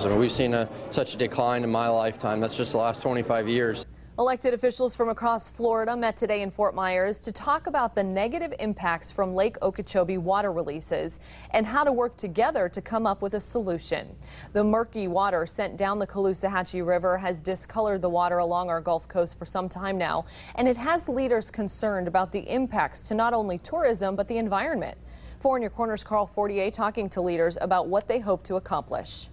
tourism. We've seen such a decline in my lifetime. That's just the last 25 years. Elected officials from across Florida met today in Fort Myers to talk about the negative impacts from Lake Okeechobee water releases and how to work together to come up with a solution. The murky water sent down the Caloosahatchee River has discolored the water along our Gulf Coast for some time now, and it has leaders concerned about the impacts to not only tourism but the environment. 4 in Your Corner's Carl Fortier talking to leaders about what they hope to accomplish.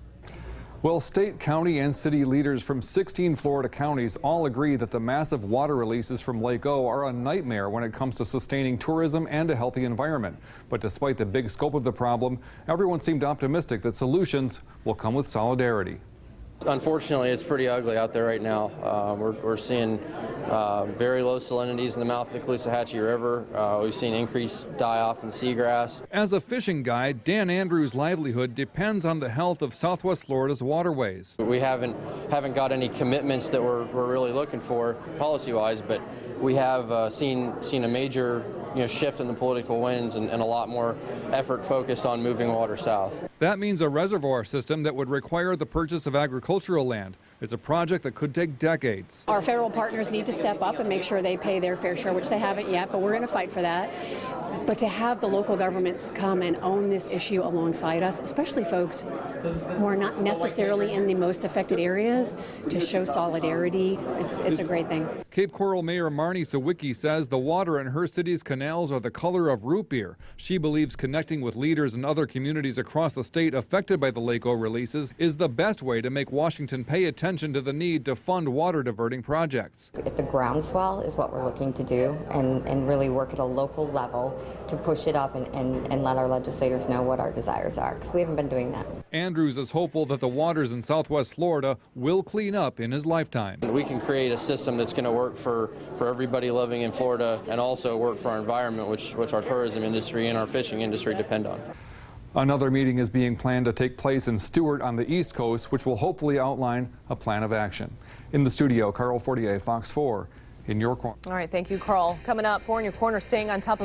Well, state, county, and city leaders from 16 Florida counties all agree that the massive water releases from Lake O are a nightmare when it comes to sustaining tourism and a healthy environment. But despite the big scope of the problem, everyone seemed optimistic that solutions will come with solidarity. Unfortunately, it's pretty ugly out there right now. We're seeing very low salinities in the mouth of the Caloosahatchee River. We've seen increased die-off in seagrass. As a fishing guide, Dan Andrews' livelihood depends on the health of Southwest Florida's waterways. We haven't got any commitments that we're really looking for policy-wise, but we have seen a major shift in the political winds and a lot more effort focused on moving water south. That means a reservoir system that would require the purchase of agricultural land. It's a project that could take decades. Our federal partners need to step up and make sure they pay their fair share, which they haven't yet, but we're going to fight for that. But to have the local governments come and own this issue alongside us, especially folks who are not necessarily in the most affected areas, to show solidarity, it's a great thing. Cape Coral Mayor Marnie Sawicki says the water in her city's canals are the color of root beer. She believes connecting with leaders in other communities across the state affected by the Lake O releases is the best way to make Washington pay attention to the need to fund water diverting projects. If the groundswell is what we're looking to do and really work at a local level to push it up and let our legislators know what our desires are, because we haven't been doing that. Andrews is hopeful that the waters in Southwest Florida will clean up in his lifetime. We can create a system that's going to work for everybody living in Florida and also work for our environment, which our tourism industry and our fishing industry depend on. Another meeting is being planned to take place in Stewart on the East Coast, which will hopefully outline a plan of action. In the studio, Carl Fortier, Fox 4, in your corner. All right, thank you, Carl. Coming up, 4 in Your Corner, staying on top of